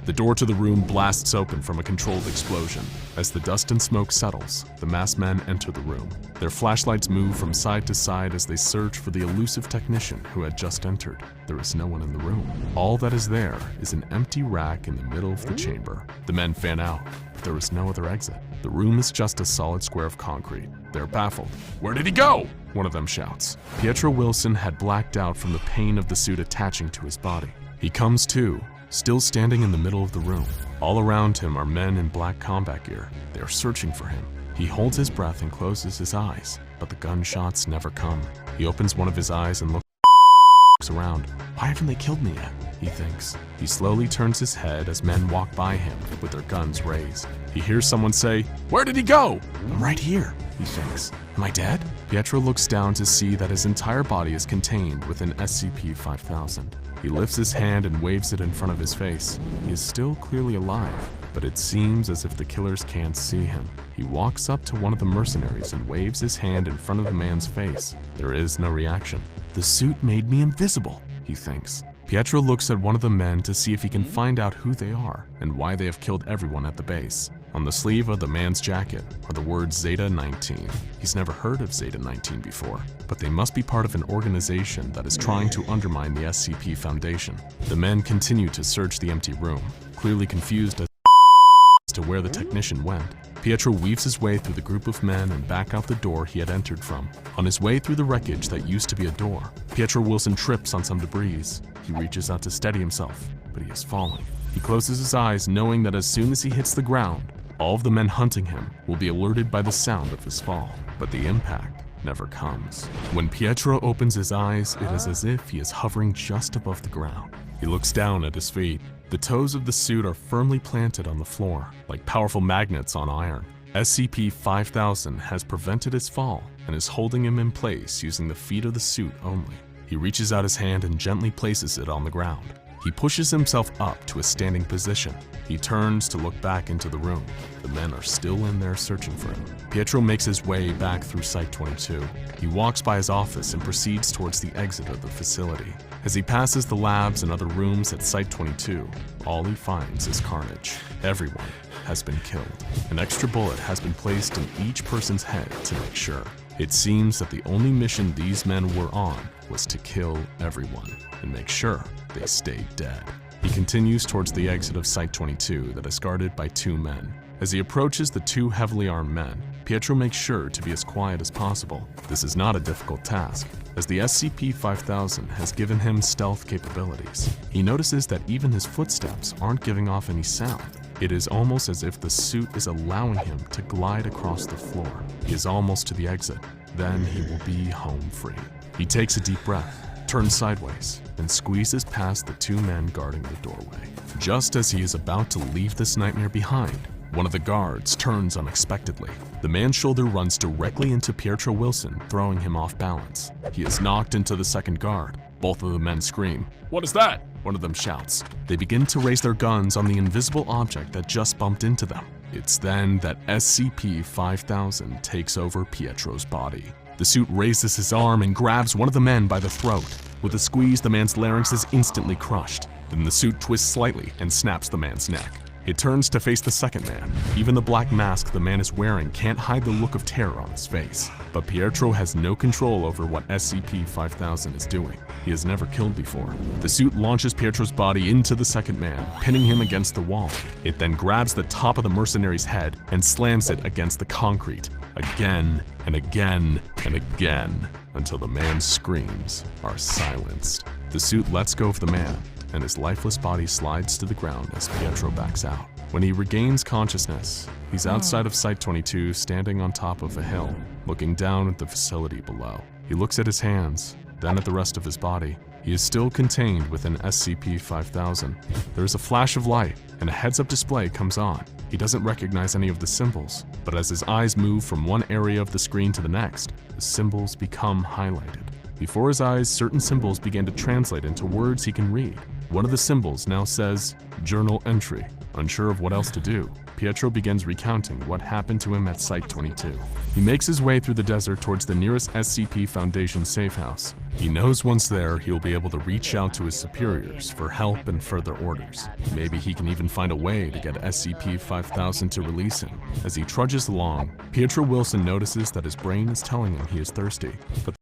The door to the room blasts open from a controlled explosion. As the dust and smoke settles, the masked men enter the room. Their flashlights move from side to side as they search for the elusive technician who had just entered. There is no one in the room. All that is there is an empty rack in the middle of the chamber. The men fan out, but there is no other exit. The room is just a solid square of concrete. They're baffled. "Where did he go?" one of them shouts. Pietro Wilson had blacked out from the pain of the suit attaching to his body. He comes to, still standing in the middle of the room. All around him are men in black combat gear. They are searching for him. He holds his breath and closes his eyes, but the gunshots never come. He opens one of his eyes and looks around. Why haven't they killed me yet? He thinks. He slowly turns his head as men walk by him with their guns raised. He hears someone say, "Where did he go?" "I'm right here," he thinks. "Am I dead?" Pietro looks down to see that his entire body is contained within SCP-5000. He lifts his hand and waves it in front of his face. He is still clearly alive, but it seems as if the killers can't see him. He walks up to one of the mercenaries and waves his hand in front of the man's face. There is no reaction. The suit made me invisible, he thinks. Pietro looks at one of the men to see if he can find out who they are and why they have killed everyone at the base. On the sleeve of the man's jacket are the words Zeta-19. He's never heard of Zeta-19 before, but they must be part of an organization that is trying to undermine the SCP Foundation. The men continue to search the empty room, clearly confused as to where the technician went. Pietro weaves his way through the group of men and back out the door he had entered from. On his way through the wreckage that used to be a door, Pietro Wilson trips on some debris. He reaches out to steady himself, but he is falling. He closes his eyes knowing that as soon as he hits the ground, all of the men hunting him will be alerted by the sound of his fall. But the impact never comes. When Pietro opens his eyes, it is as if he is hovering just above the ground. He looks down at his feet. The toes of the suit are firmly planted on the floor, like powerful magnets on iron. SCP-5000 has prevented his fall and is holding him in place using the feet of the suit only. He reaches out his hand and gently places it on the ground. He pushes himself up to a standing position. He turns to look back into the room. The men are still in there searching for him. Pietro makes his way back through Site-22. He walks by his office and proceeds towards the exit of the facility. As he passes the labs and other rooms at Site-22, all he finds is carnage. Everyone has been killed. An extra bullet has been placed in each person's head to make sure. It seems that the only mission these men were on was to kill everyone and make sure they stayed dead. He continues towards the exit of Site-22 that is guarded by two men. As he approaches the two heavily armed men, Pietro makes sure to be as quiet as possible. This is not a difficult task, as the SCP-5000 has given him stealth capabilities. He notices that even his footsteps aren't giving off any sound. It is almost as if the suit is allowing him to glide across the floor. He is almost to the exit. Then he will be home free. He takes a deep breath, turns sideways, and squeezes past the two men guarding the doorway. Just as he is about to leave this nightmare behind, one of the guards turns unexpectedly. The man's shoulder runs directly into Pietro Wilson, throwing him off balance. He is knocked into the second guard. Both of the men scream, "What is that?" One of them shouts. They begin to raise their guns on the invisible object that just bumped into them. It's then that SCP-5000 takes over Pietro's body. The suit raises his arm and grabs one of the men by the throat. With a squeeze, the man's larynx is instantly crushed. Then the suit twists slightly and snaps the man's neck. It turns to face the second man. Even the black mask the man is wearing can't hide the look of terror on his face. But Pietro has no control over what SCP-5000 is doing. He has never killed before. The suit launches Pietro's body into the second man, pinning him against the wall. It then grabs the top of the mercenary's head and slams it against the concrete, again and again and again, until the man's screams are silenced. The suit lets go of the man, and his lifeless body slides to the ground as Pietro backs out. When he regains consciousness, he's outside of Site-22, standing on top of a hill, looking down at the facility below. He looks at his hands, then at the rest of his body. He is still contained within SCP-5000. There is a flash of light, and a heads-up display comes on. He doesn't recognize any of the symbols, but as his eyes move from one area of the screen to the next, the symbols become highlighted. Before his eyes, certain symbols begin to translate into words he can read. One of the symbols now says, "Journal Entry." Unsure of what else to do, Pietro begins recounting what happened to him at Site-22. He makes his way through the desert towards the nearest SCP-Foundation safe house. He knows once there, he'll be able to reach out to his superiors for help and further orders. Maybe he can even find a way to get SCP-5000 to release him. As he trudges along, Pietro Wilson notices that his brain is telling him he is thirsty, but